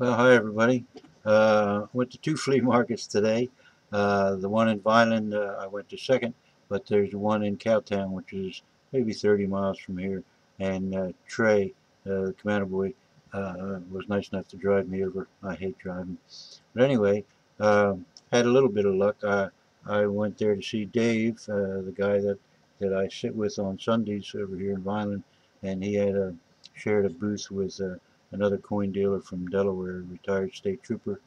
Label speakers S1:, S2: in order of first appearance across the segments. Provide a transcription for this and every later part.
S1: Well, hi everybody. Went to two flea markets today. The one in Vineland, I went to second, but there's one in Cowtown, which is maybe 30 miles from here. And Trey, the commander boy, was nice enough to drive me over. I hate driving. But anyway, uh, had a little bit of luck. I went there to see Dave, the guy that I sit with on Sundays over here in Vineland, and he had shared a booth with another coin dealer from Delaware, a retired state trooper,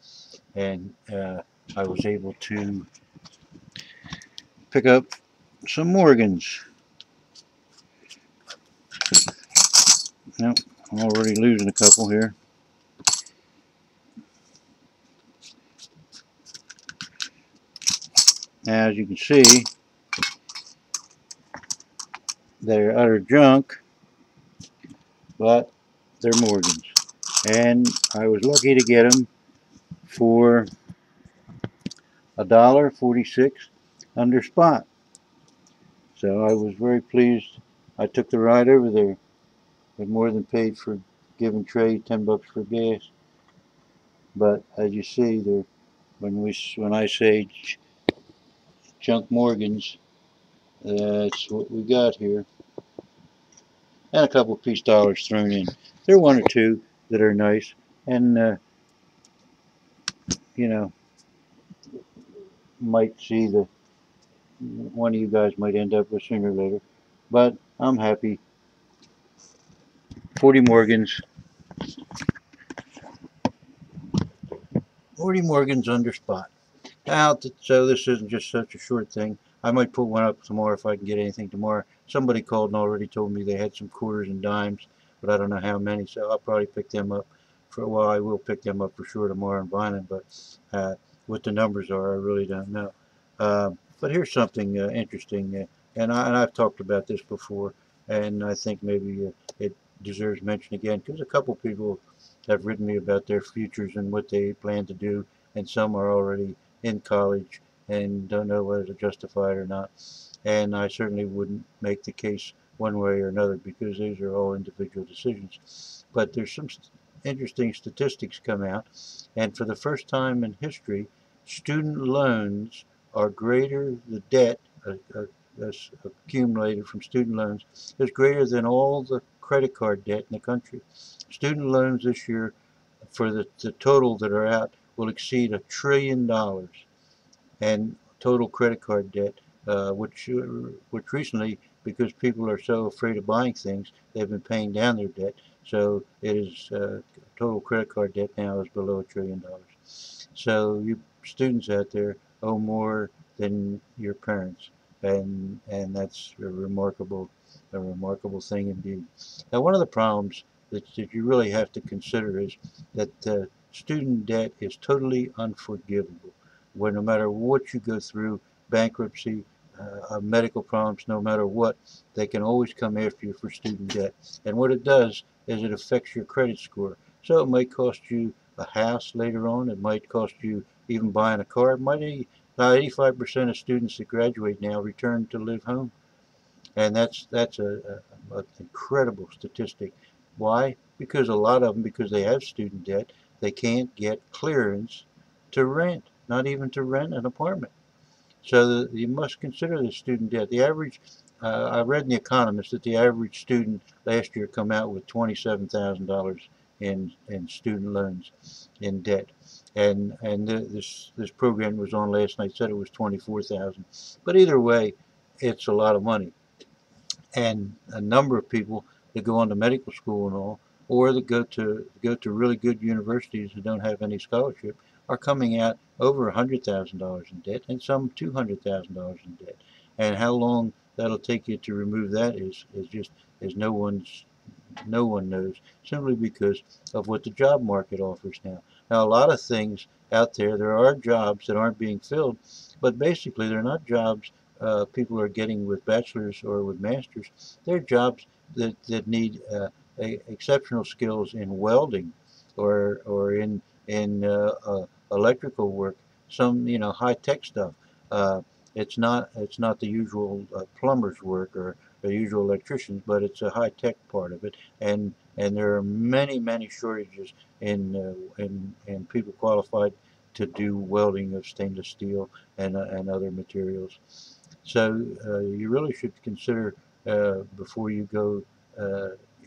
S1: and I was able to pick up some Morgans. Now, I'm already losing a couple here. Now, as you can see, they're utter junk, but they're Morgans. And I was lucky to get them for $1.46 under spot. So I was very pleased. I took the ride over there. It more than paid for giving Trey $10 for gas. But as you see, they're when I say junk Morgans, that's what we got here, and a couple of peace dollars thrown in. There are one or two that are nice, and you know, might see the one of you guys might end up with sooner or later. But I'm happy. 40 Morgans, 40 Morgans under spot. Now, so this isn't just such a short thing. I might put one up tomorrow if I can get anything tomorrow. Somebody called and already told me they had some quarters and dimes, but I don't know how many, so I'll probably pick them up. Well, I will pick them up for sure tomorrow in Vineland, but what the numbers are, I really don't know. But here's something interesting, and I've talked about this before, and I think maybe it deserves mention again, because a couple people have written me about their futures and what they plan to do, and some are already in college and don't know whether to justify it or not. And I certainly wouldn't make the case one way or another because these are all individual decisions. But there's some interesting statistics come out, and for the first time in history, student loans are greater, the debt that's accumulated from student loans is greater than all the credit card debt in the country. Student loans this year, for the total that are out, will exceed $1 trillion, and total credit card debt, which recently, because people are so afraid of buying things, they've been paying down their debt. So it is total credit card debt now is below $1 trillion. So you students out there owe more than your parents, and that's a remarkable thing indeed. Now, one of the problems that you really have to consider is that student debt is totally unforgivable, where no matter what you go through, bankruptcy, medical problems, no matter what, they can always come after you for student debt. And what it does is it affects your credit score. So it might cost you a house later on. It might cost you even buying a car. It might, about 85% of students that graduate now return to live home. And that's an incredible statistic. Why? Because a lot of them, because they have student debt, they can't get clearance to rent, not even to rent an apartment. So you must consider the student debt. The average, I read in The Economist that the average student last year come out with $27,000 in student loans in debt, and this program was on last night said it was 24,000. But either way, it's a lot of money, and a number of people that go on to medical school and all, or that go to really good universities that don't have any scholarship, are coming out over $100,000 in debt, and some $200,000 in debt. And how long that'll take you to remove that is just is no one knows, simply because of what the job market offers now. Now, a lot of things out there are jobs that aren't being filled, but basically they're not jobs people are getting with bachelors or with masters. They're jobs that need exceptional skills in welding or in electrical work, some high tech stuff. Uh, it's not the usual plumber's work usual electricians, but it's a high-tech part of it, and there are many shortages in people qualified to do welding of stainless steel and other materials. So you really should consider before you go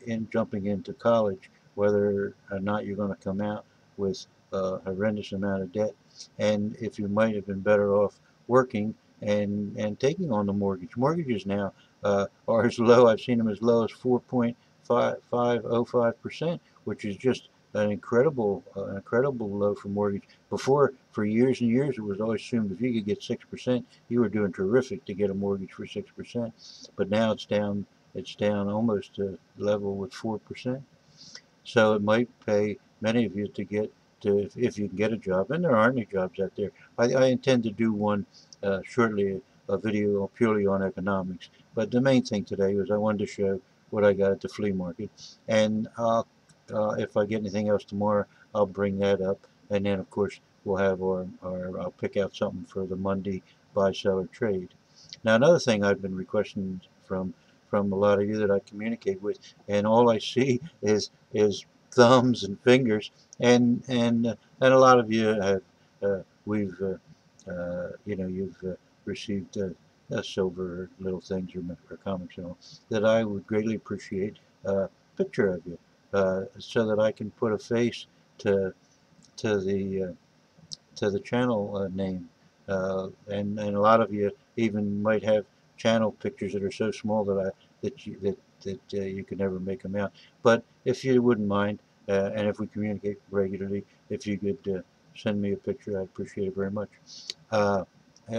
S1: in jumping into college whether or not you're going to come out with a horrendous amount of debt, and if you might have been better off working and taking on the mortgage. Mortgages now are as low. I've seen them as low as 4.505%, which is just an incredible low for mortgage. Before, for years and years, it was always assumed if you could get 6%, you were doing terrific to get a mortgage for 6%. But now it's down. It's down almost to level with 4%. So it might pay many of you to get to, if you can get a job, and there aren't any jobs out there. I intend to do one shortly, a video purely on economics. But the main thing today was I wanted to show what I got at the flea market, and if I get anything else tomorrow, I'll bring that up, and then of course we'll have our I'll pick out something for the Monday buy sell or trade. Now another thing I've been requesting from a lot of you that I communicate with, and all I see is thumbs and fingers, and a lot of you have we've you've received silver little things or comics and all that I would greatly appreciate a picture of you so that I can put a face to to the uh, to the channel name. And a lot of you even might have channel pictures that are so small that you could never make them out. But if you wouldn't mind, and if we communicate regularly, if you could send me a picture, I'd appreciate it very much. Uh,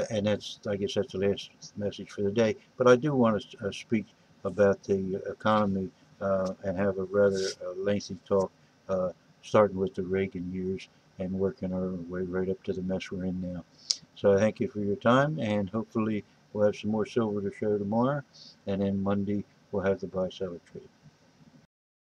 S1: and that's, I guess that's the last message for the day. But I do want to speak about the economy and have a rather lengthy talk, starting with the Reagan years and working our way right up to the mess we're in now. So I thank you for your time, and hopefully we'll have some more silver to show tomorrow, and then Monday we'll have the buy-seller trade.